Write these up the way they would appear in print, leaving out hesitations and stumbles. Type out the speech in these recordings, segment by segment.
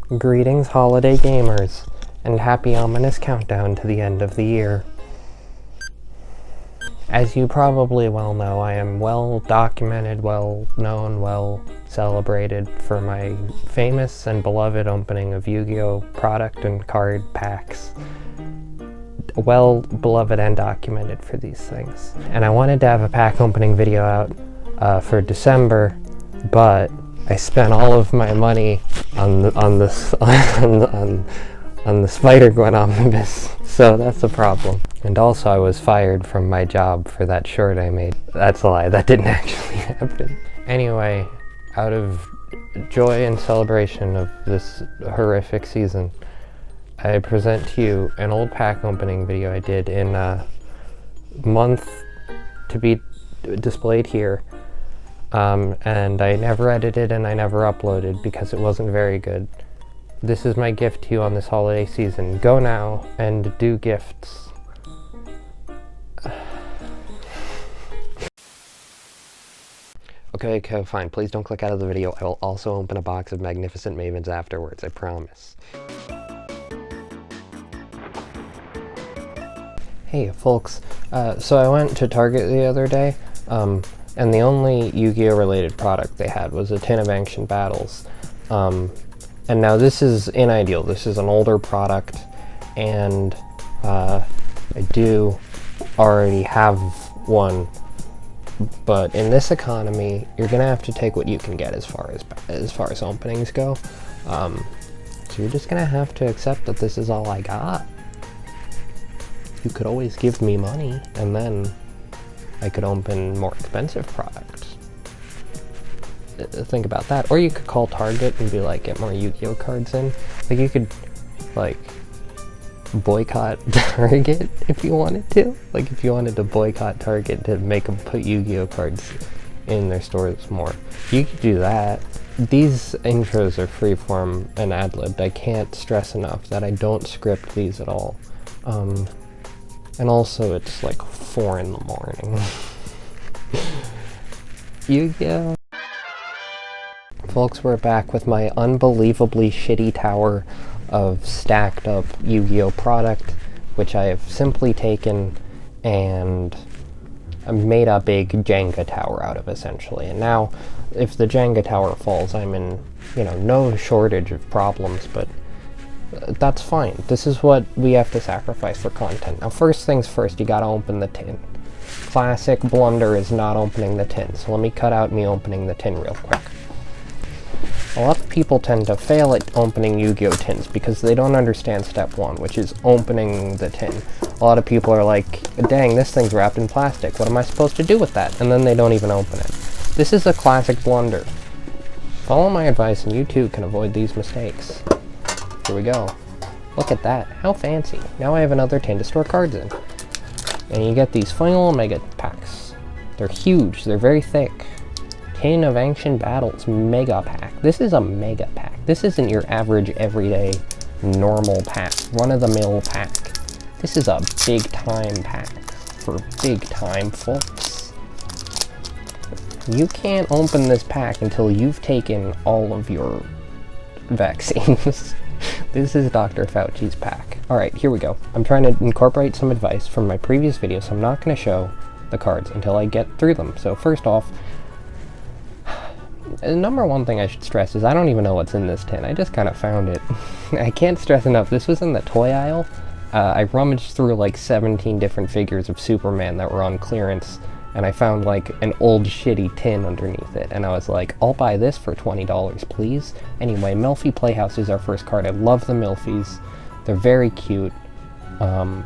Greetings, holiday gamers, and happy ominous countdown to the end of the year. As you probably well know, I am well documented, well known, well celebrated for my famous and beloved opening of Yu-Gi-Oh! Product and card packs. Well beloved and documented for these things. And I wanted to have a pack opening video out for December, but I spent all of my money on the Spider-Gwen omnibus, so that's a problem. And also I was fired from my job for that short I made. That's a lie, that didn't actually happen. Anyway, out of joy and celebration of this horrific season, I present to you an old pack opening video I did in a month to be displayed here. And I never edited and I never uploaded because it wasn't very good. This is my gift to you on this holiday season. Go now and do gifts. Okay, fine. Please don't click out of the video. I will also open a box of magnificent Mavens afterwards, I promise. Hey, folks. So I went to Target the other day, and the only Yu-Gi-Oh! Related product they had was a tin of Ancient Battles. And now this is ideal. This is an older product, and I do already have one. But in this economy, you're gonna have to take what you can get as far as openings go. So you're just gonna have to accept that this is all I got. You could always give me money, and then I could open more expensive products. Think about that. Or you could call Target and be like, get more Yu-Gi-Oh! Cards in. Like, you could, like, boycott Target if you wanted to. Like, if you wanted to boycott Target to make them put Yu-Gi-Oh! Cards in their stores more, you could do that. These intros are freeform and ad-libbed. I can't stress enough that I don't script these at all. And also, it's like 4 in the morning. Yu-Gi-Oh! Folks, we're back with my unbelievably shitty tower of stacked up Yu-Gi-Oh! Product, which I have simply taken and made a big Jenga tower out of, essentially. And now, if the Jenga tower falls, I'm in, no shortage of problems, but that's fine. This is what we have to sacrifice for content. Now, first things first, you gotta open the tin. Classic blunder is not opening the tin, so let me cut out me opening the tin real quick. A lot of people tend to fail at opening Yu-Gi-Oh! Tins because they don't understand step 1, which is opening the tin. A lot of people are like, dang, this thing's wrapped in plastic. What am I supposed to do with that? And then they don't even open it. This is a classic blunder. Follow my advice and you too can avoid these mistakes. Here we go. Look at that. How fancy. Now I have another tin to store cards in. And you get these final mega packs. They're huge. They're very thick. Tin of Ancient Battles mega pack. This is a mega pack. This isn't your average, everyday, normal pack. Run-of-the-mill pack. This is a big-time pack for big-time folks. You can't open this pack until you've taken all of your vaccines. This is Dr. Fauci's pack. Alright, here we go. I'm trying to incorporate some advice from my previous video, so I'm not going to show the cards until I get through them. So first off, the number one thing I should stress is I don't even know what's in this tin. I just kind of found it. I can't stress enough, this was in the toy aisle. I rummaged through like 17 different figures of Superman that were on clearance, and I found like an old shitty tin underneath it, and I was like, I'll buy this for $20, please. Anyway, Melfi Playhouse is our first card. I love the Melfis. They're very cute. But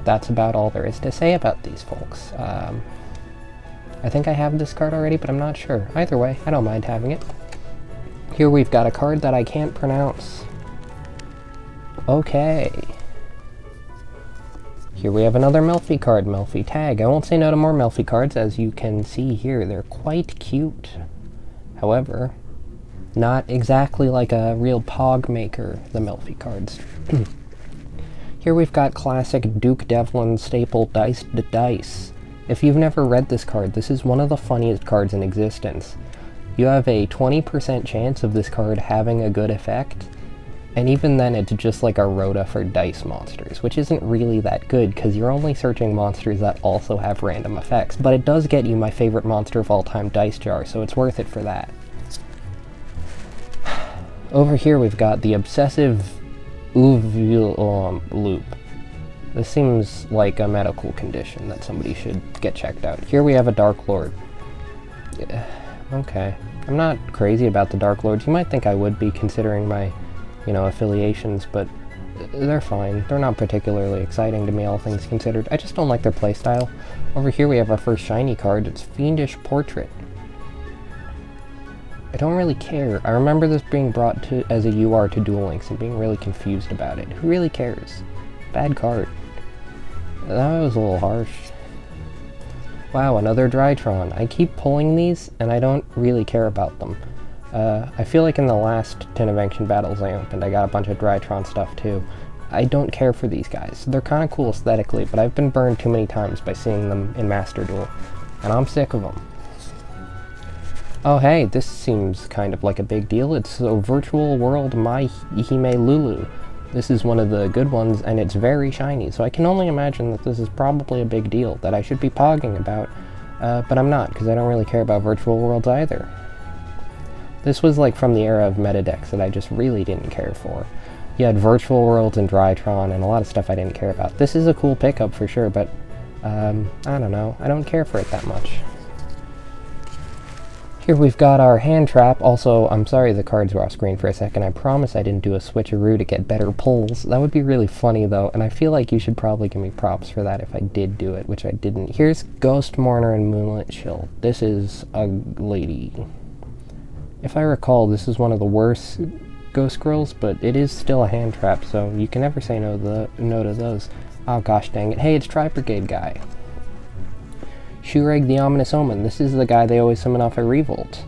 that's about all there is to say about these folks. I think I have this card already, but I'm not sure. Either way, I don't mind having it. Here we've got a card that I can't pronounce. Okay. Here we have another Melfi card, Melfi Tag. I won't say no to more Melfi cards, as you can see here. They're quite cute. However, not exactly like a real Pog maker, the Melfi cards. Here we've got classic Duke Devlin staple Dice to Dice. If you've never read this card, this is one of the funniest cards in existence. you have a 20% chance of this card having a good effect, and even then it's just like a rota for dice monsters, which isn't really that good because you're only searching monsters that also have random effects, but it does get you my favorite monster of all time, Dice Jar, so it's worth it for that. Over here we've got the Obsessive Uvulum Loop. This seems like a medical condition that somebody should get checked out. Here we have a Dark Lord. Yeah, okay. I'm not crazy about the Dark Lords. You might think I would be considering my, affiliations, but they're fine. They're not particularly exciting to me, all things considered. I just don't like their playstyle. Over here we have our first shiny card. It's Fiendish Portrait. I don't really care. I remember this being brought to as a UR to Duel Links and being really confused about it. Who really cares? Bad card. That was a little harsh. Wow, another Drytron. I keep pulling these, and I don't really care about them. I feel like in the last 10 Evenction battles I opened, I got a bunch of Drytron stuff too. I don't care for these guys. They're kind of cool aesthetically, but I've been burned too many times by seeing them in Master Duel, and I'm sick of them. Oh hey, this seems kind of like a big deal. It's a Virtual World My Hime Lulu. This is one of the good ones, and it's very shiny, so I can only imagine that this is probably a big deal that I should be pogging about, but I'm not, because I don't really care about Virtual Worlds either. This was like from the era of metadecks that I just really didn't care for. You had Virtual Worlds and Drytron and a lot of stuff I didn't care about. This is a cool pickup for sure, but I don't know. I don't care for it that much. Here we've got our hand trap. Also, I'm sorry the cards were off screen for a second. I promise I didn't do a switcheroo to get better pulls. That would be really funny though, and I feel like you should probably give me props for that if I did do it, which I didn't. Here's Ghost Mourner and Moonlit Chill. This is a lady. If I recall, this is one of the worst Ghost Girls, but it is still a hand trap, so you can never say no to those. Oh gosh dang it. Hey, it's Tri-Brigade guy. Shureg the Ominous Omen. This is the guy they always summon off at Revolt.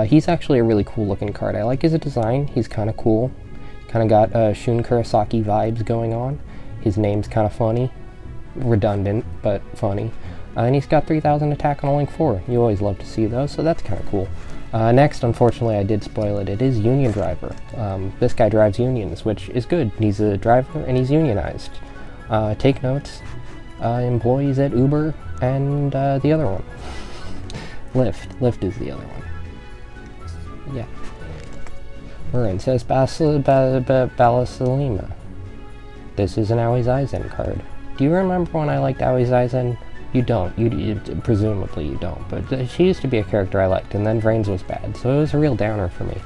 He's actually a really cool looking card. I like his design. He's kind of cool. Kind of got Shun Kurosaki vibes going on. His name's kind of funny. Redundant, but funny. And he's got 3000 attack on a Link 4. You always love to see those, so that's kind of cool. Next, unfortunately, I did spoil it. It is Union Driver. This guy drives unions, which is good. He's a driver and he's unionized. Take notes. Employees at Uber and the other one. Lyft. Lyft is the other one. Yeah. Marin says Balasalima. This is an Aoi Zaizen card. Do you remember when I liked Aoi Zaizen? You don't. Presumably you don't. But she used to be a character I liked, and then Vrains was bad, so it was a real downer for me.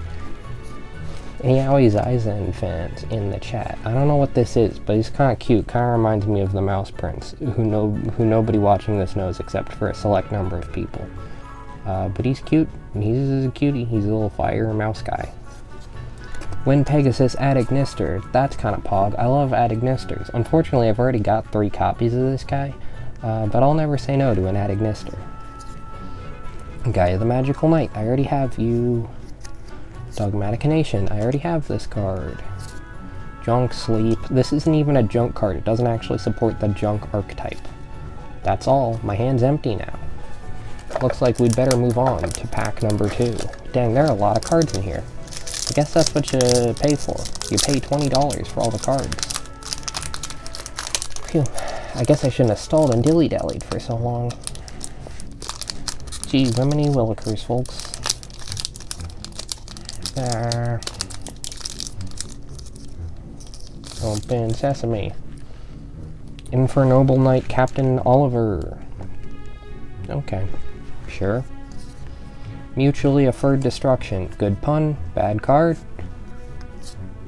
Any Aoi Zaizen fans in the chat? I don't know what this is, but he's kind of cute. Kind of reminds me of the Mouse Prince, who nobody watching this knows except for a select number of people. But he's cute. He's a cutie. He's a little fire mouse guy. Wind Pegasus Adignister. That's kind of pog. I love Adignisters. Unfortunately, I've already got 3 copies of this guy, but I'll never say no to an Adignister. Guy of the Magical Knight. I already have you. Dogmatic Nation. I already have this card. Junk Sleep. This isn't even a junk card. It doesn't actually support the junk archetype. That's all. My hand's empty now. Looks like we'd better move on to pack number 2. Dang, there are a lot of cards in here. I guess that's what you pay for. You pay $20 for all the cards. Phew. I guess I shouldn't have stalled and dilly-dallied for so long. Gee, Rimini Willikers, folks. There. Open Sesame. Infernoble Knight Captain Oliver. Okay. Sure. Mutually Afferred Destruction. Good pun. Bad card.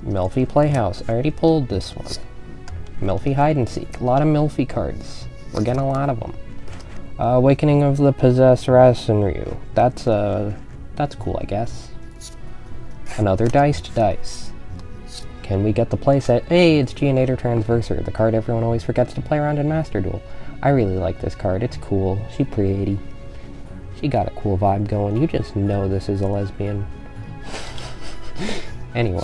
Melfi Playhouse. I already pulled this one. Melfi Hide and Seek. A lot of Melfi cards. We're getting a lot of them. Awakening of the Possessed Rasenryu. That's cool, I guess. Another Diced Dice. Can we get the playset? Hey, it's Geonator Transverser, the card everyone always forgets to play around in Master Duel. I really like this card. It's cool. She's pretty. She got a cool vibe going. You just know this is a lesbian. Anyway.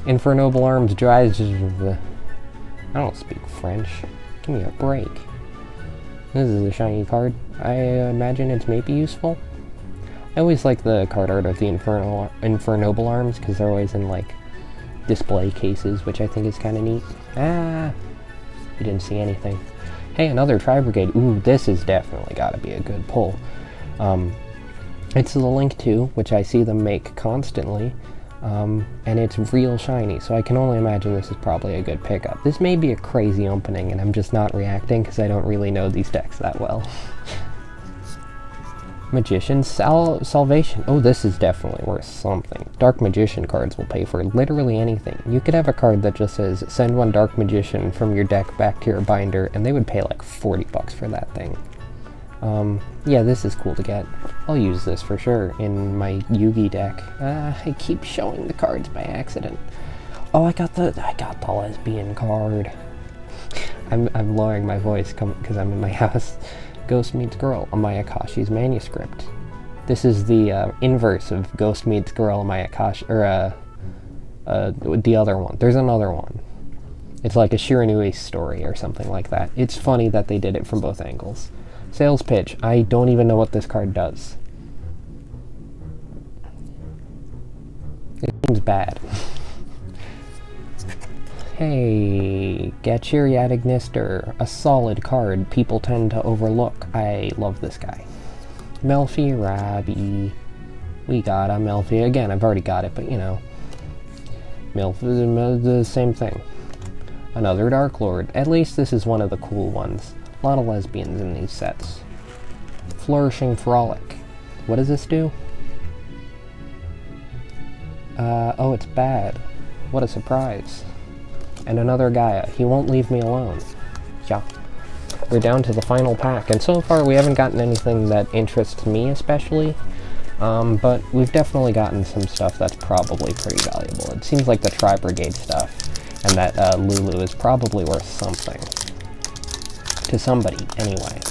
Infernoble Arms Dries... I don't speak French. Give me a break. This is a shiny card. I imagine it's maybe useful. I always like the card art of the Infernoble arms, because they're always in, like, display cases, which I think is kind of neat. Ah! You didn't see anything. Hey, another Tri-Brigade. Ooh, this has definitely got to be a good pull. It's the Link 2, which I see them make constantly, and it's real shiny, so I can only imagine this is probably a good pickup. This may be a crazy opening, and I'm just not reacting because I don't really know these decks that well. Magician's Salvation. Oh, this is definitely worth something. Dark Magician cards will pay for literally anything. You could have a card that just says, send one Dark Magician from your deck back to your binder, and they would pay like 40 bucks for that thing. Yeah, this is cool to get. I'll use this for sure in my Yugi deck. I keep showing the cards by accident. Oh, I got the lesbian card. I'm lowering my voice because I'm in my house. Ghost Meets Girl, Amayakashi's Manuscript. This is the inverse of Ghost Meets Girl, Amayakashi, or the other one. There's another one. It's like a Shiranui story or something like that. It's funny that they did it from both angles. Sales pitch. I don't even know what this card does. It seems bad. Hey, Gachiriad Ignister, a solid card people tend to overlook. I love this guy. Melfi Rabi. We got a Melfi. Again, I've already got it, but you know. Melfi, the same thing. Another Dark Lord. At least this is one of the cool ones. A lot of lesbians in these sets. Flourishing Frolic. What does this do? Oh, it's bad. What a surprise. And another Gaia. He won't leave me alone. Yeah. We're down to the final pack, and so far we haven't gotten anything that interests me especially, but we've definitely gotten some stuff that's probably pretty valuable. It seems like the Tri-Brigade stuff, and that Lulu is probably worth something. To somebody, anyway.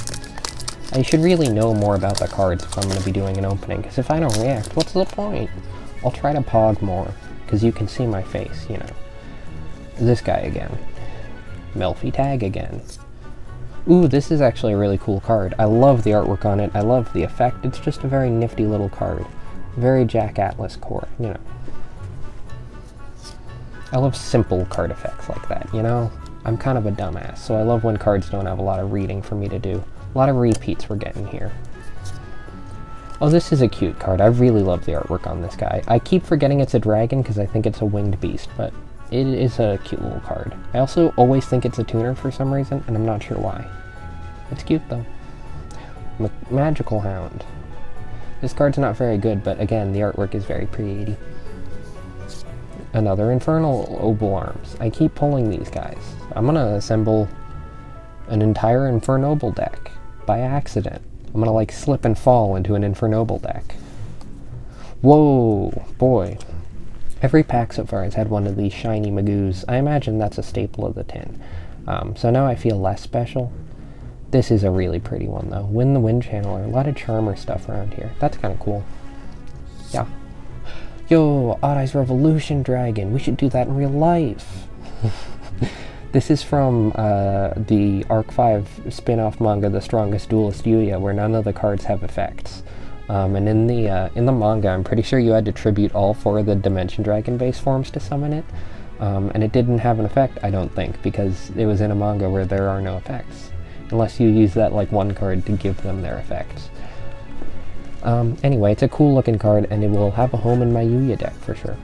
I should really know more about the cards if I'm going to be doing an opening, because if I don't react, what's the point? I'll try to pog more, because you can see my face, you know. This guy again. Melfi Tag again. Ooh, this is actually a really cool card. I love the artwork on it. I love the effect. It's just a very nifty little card. Very Jack Atlas core, you know. I love simple card effects like that, you know? I'm kind of a dumbass, so I love when cards don't have a lot of reading for me to do. A lot of repeats we're getting here. Oh, this is a cute card. I really love the artwork on this guy. I keep forgetting it's a dragon because I think it's a winged beast, but it is a cute little card. I also always think it's a tuner for some reason, and I'm not sure why. It's cute, though. Magical Hound. This card's not very good, but again, the artwork is very pretty. Another Infernal Oboe Arms. I keep pulling these guys. I'm gonna assemble an entire Infernoble deck by accident. I'm gonna, like, slip and fall into an Infernoble deck. Whoa, boy. Every pack so far has had one of these shiny Magoos. I imagine that's a staple of the tin. So now I feel less special. This is a really pretty one, though. Win the Wind Channeler. A lot of Charmer stuff around here. That's kind of cool. Yeah. Yo, Odd Eyes Revolution Dragon. We should do that in real life. This is from the Arc 5 spin-off manga, The Strongest Duelist Yuya, where none of the cards have effects. And in the manga, I'm pretty sure you had to tribute all 4 of the Dimension Dragon base forms to summon it. And it didn't have an effect, I don't think, because it was in a manga where there are no effects. Unless you use that, like, one card to give them their effects. Anyway, it's a cool looking card, and it will have a home in my Yuya deck for sure.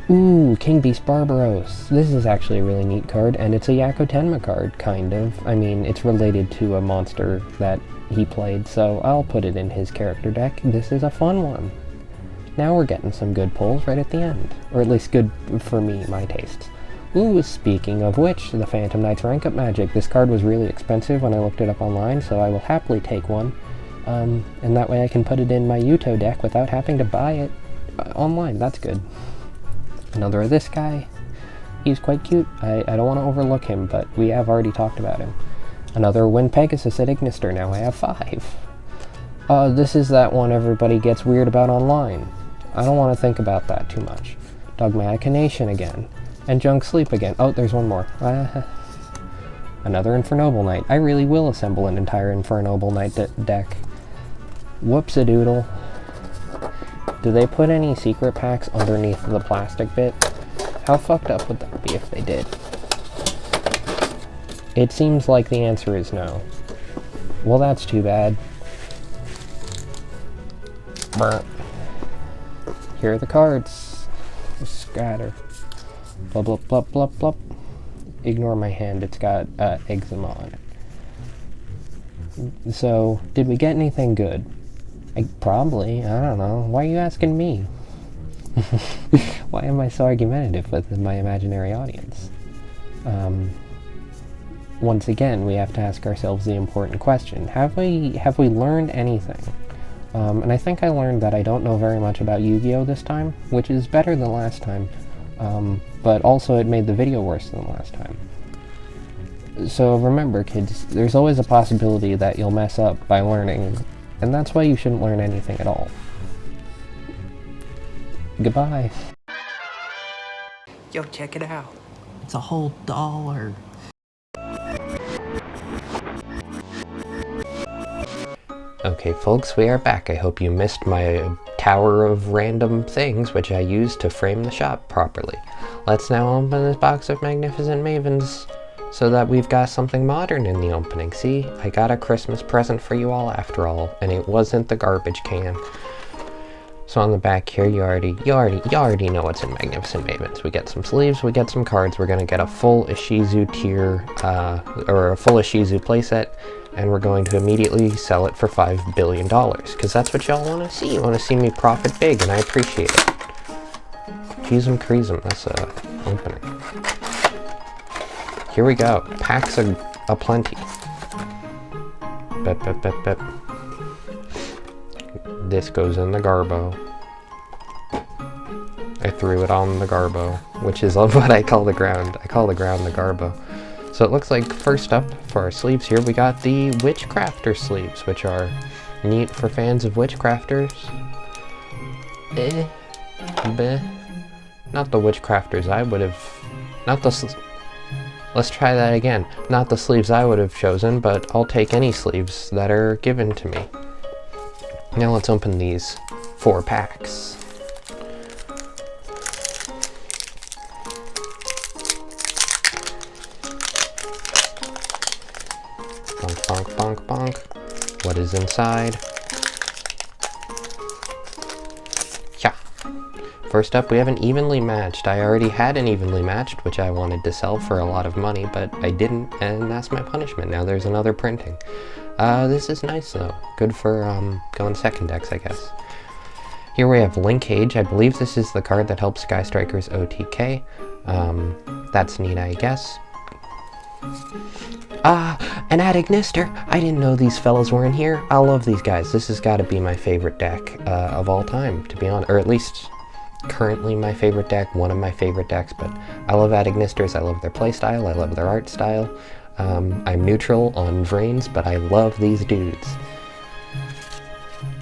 Ooh, King Beast Barbaros. This is actually a really neat card, and it's a Yako Tenma card, kind of. I mean, it's related to a monster that he played, so I'll put it in his character deck. This is a fun one. Now we're getting some good pulls right at the end. Or at least good for me, my tastes. Ooh, speaking of which, the Phantom Knight's Rank Up Magic. This card was really expensive when I looked it up online, so I will happily take one. And that way I can put it in my Yuto deck without having to buy it online. That's good. Another of this guy. He's quite cute. I don't want to overlook him, but we have already talked about him. Another Wind Pegasus at Ignister. Now I have 5. This is that one everybody gets weird about online. I don't want to think about that too much. Dogmatic Nation again. And Junk Sleep again. Oh, there's one more. Another Infernoble Knight. I really will assemble an entire Infernoble Knight deck. Whoops-a-doodle. Do they put any secret packs underneath the plastic bit? How fucked up would that be if they did? It seems like the answer is no. Well, that's too bad. Brr. Here are the cards. Scatter. Blub blub blub blub blub. Ignore my hand, it's got eczema on it. So, did we get anything good? Probably, I don't know. Why are you asking me? Why am I so argumentative with my imaginary audience? Once again, we have to ask ourselves the important question. Have we learned anything? And I think I learned that I don't know very much about Yu-Gi-Oh! This time, which is better than last time, but also it made the video worse than last time. So remember, kids, there's always a possibility that you'll mess up by learning, and that's why you shouldn't learn anything at all. Goodbye. Yo, check it out. It's a whole $1. Okay, folks, we are back. I hope you missed my tower of random things, which I used to frame the shop properly. Let's now open this box of magnificent Mavens, so that we've got something modern in the opening. See, I got a Christmas present for you all after all, and it wasn't the garbage can. So on the back here, you already know what's in Magnificent Mavens. We get some sleeves, we get some cards, we're gonna get a full Ishizu tier, or a full Ishizu playset, and we're going to immediately sell it for $5 billion, because that's what y'all want to see. You want to see me profit big, and I appreciate it. Cheese 'em, crease 'em, that's opening. Here we go, packs aplenty. Bep, bep, bep, bep. This goes in the garbo. I threw it on the garbo, which is what I call the ground. I call the ground the garbo. So it looks like first up for our sleeves here, we got the Witchcrafter sleeves, which are neat for fans of Witchcrafters. Not the Witchcrafters I would have... Let's try that again. Not the sleeves I would have chosen, but I'll take any sleeves that are given to me. Now let's open these 4 packs. Bonk, bonk, bonk, bonk. What is inside? Yeah. First up, we have an evenly matched. I already had an evenly matched, which I wanted to sell for a lot of money, but I didn't, and that's my punishment. Now there's another printing. This is nice though. Good for going second decks, I guess. Here we have Linkage. I believe this is the card that helps Sky Strikers OTK. That's neat, I guess. An Adagnister! I didn't know these fellas were in here. I love these guys. This has got to be my favorite deck of all time, to be honest. Or at least currently my favorite deck, one of my favorite decks. But I love Adagnisters. I love their playstyle. I love their art style. I'm neutral on Vrains, but I love these dudes.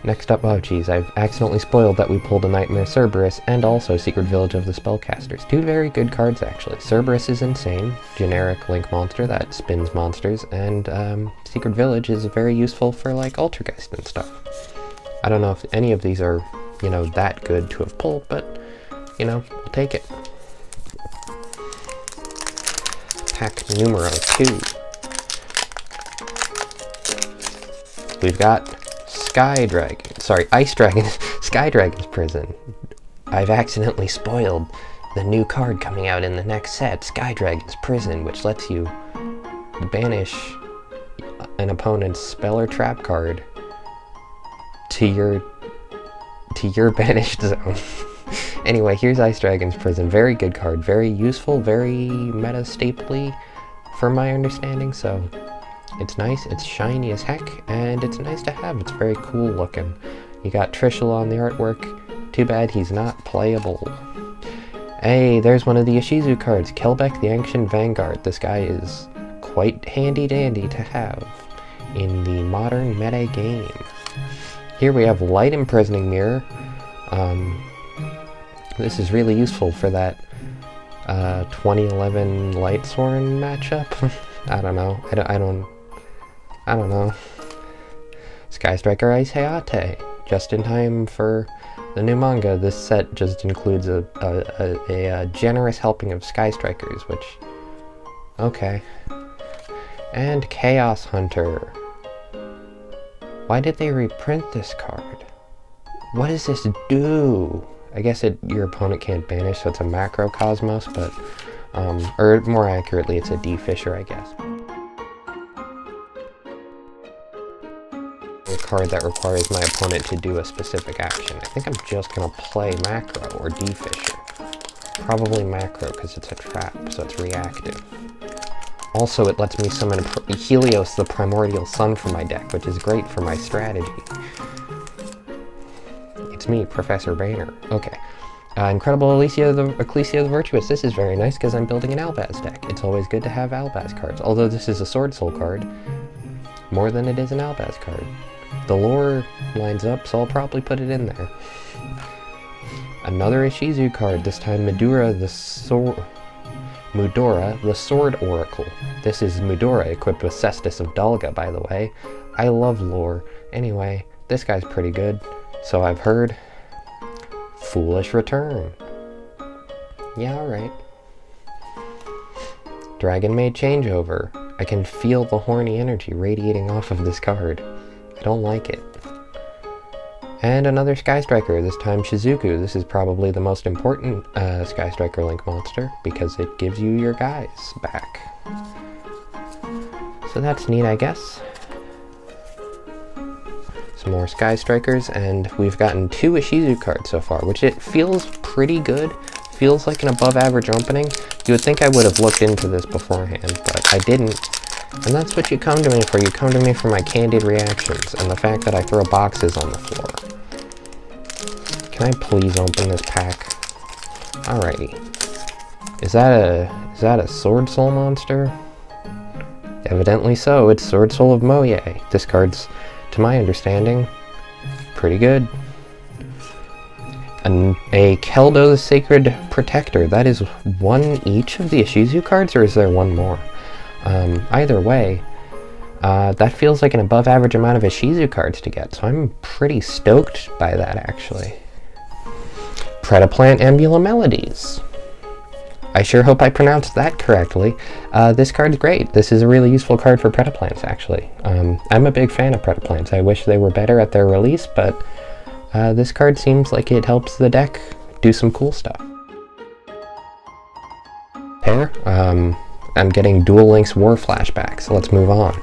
Next up, oh geez, I've accidentally spoiled that we pulled a Nightmare Cerberus and also Secret Village of the Spellcasters. 2 very good cards, actually. Cerberus is insane, generic Link monster that spins monsters, and Secret Village is very useful for, like, Altergeist and stuff. I don't know if any of these are, you know, that good to have pulled, but, you know, we'll take it. Pack numero 2. We've got Sky Dragon's Prison. I've accidentally spoiled the new card coming out in the next set, Sky Dragon's Prison, which lets you banish an opponent's spell or trap card to your banished zone. Anyway, here's Ice Dragon's Prison. Very good card, very useful, very meta-stapley for my understanding, so it's nice, it's shiny as heck, and it's nice to have. It's very cool looking. You got Trishul on the artwork. Too bad he's not playable. Hey, there's one of the Ishizu cards, Kelbeck the Ancient Vanguard. This guy is quite handy-dandy to have in the modern meta game. Here we have Light Imprisoning Mirror. This is really useful for that 2011 Lightsworn matchup. I don't know. I don't know. Sky Striker Ice Hayate. Just in time for The new manga, this set just includes a generous helping of Sky Strikers, which... okay. And Chaos Hunter. Why did they reprint this card? What does this do? I guess your opponent can't banish, so it's a macrocosmos, but... or more accurately, it's a defisher, I guess. A card that requires my opponent to do a specific action. I think I'm just gonna play macro or defisher. Probably macro because it's a trap, so it's reactive. Also, it lets me summon Helios, the primordial sun, from my deck, which is great for my strategy. It's me, Professor Boehner. Okay. Incredible Ecclesia the Virtuous. This is very nice because I'm building an Albaz deck. It's always good to have Albaz cards, although this is a Sword Soul card, more than it is an Albaz card. The lore lines up, so I'll probably put it in there. Another Ishizu card, this time Mudora the Sword Oracle. This is Mudora equipped with Cestus of Dalga, by the way. I love lore. Anyway, this guy's pretty good, so I've heard. Foolish Return. Yeah, alright. Dragon Maid Changeover. I can feel the horny energy radiating off of this card. I don't like it. And another Sky Striker, this time Shizuku. This is probably the most important Sky Striker Link monster because it gives you your guys back. So that's neat, I guess. Some more Sky Strikers, and we've gotten 2 Ishizu cards so far, which it feels pretty good. Feels like an above average opening. You would think I would have looked into this beforehand, but I didn't. And that's what you come to me for. You come to me for my candid reactions and the fact that I throw boxes on the floor. Can I please open this pack? Alrighty. Is that a Sword Soul monster? Evidently so. It's Sword Soul of Moye. This card's, to my understanding, pretty good. A Keldo the Sacred Protector. That is one each of the Ishizu cards, or is there one more? Either way, that feels like an above average amount of Ishizu cards to get, so I'm pretty stoked by that, actually. Predaplant Ambula Melodies. I sure hope I pronounced that correctly. This card's great. This is a really useful card for Predaplants, actually. I'm a big fan of Predaplants. I wish they were better at their release, but this card seems like it helps the deck do some cool stuff. Pair. I'm getting Duel Links War flashbacks, so let's move on.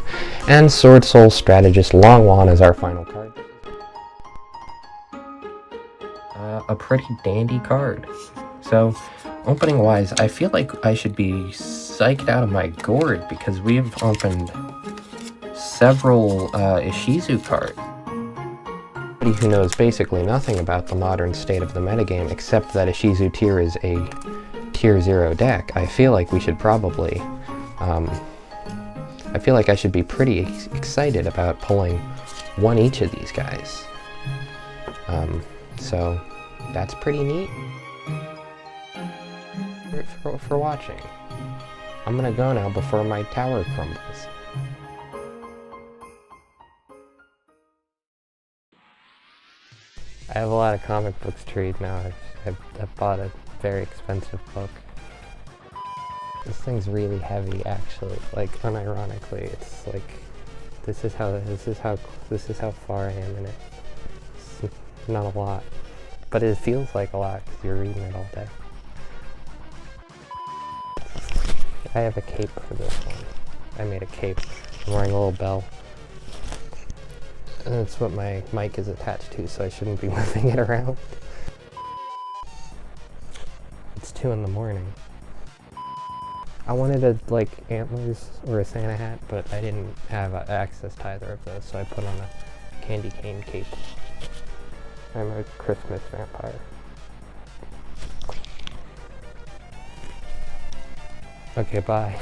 And Sword Soul Strategist Longwan is our final card. A pretty dandy card. So, opening-wise, I feel like I should be psyched out of my gourd because we've opened several Ishizu cards. Somebody who knows basically nothing about the modern state of the metagame except that Ishizu tier is a tier 0 deck, I feel like we should probably, I feel like I should be pretty excited about pulling one each of these guys. So that's pretty neat for watching. I'm gonna go now before my tower crumbles. I have a lot of comic books to read now. I've bought a very expensive book. This thing's really heavy, actually. Like, unironically, it's like this is how far I am in it. It's not a lot, but it feels like a lot because you're reading it all day. I have a cape for this one. I made a cape. I'm wearing a little bell. And that's what my mic is attached to, so I shouldn't be moving it around. It's 2 in the morning. I wanted like antlers or a Santa hat, but I didn't have access to either of those, so I put on a candy cane cape. I'm a Christmas vampire. Okay, bye.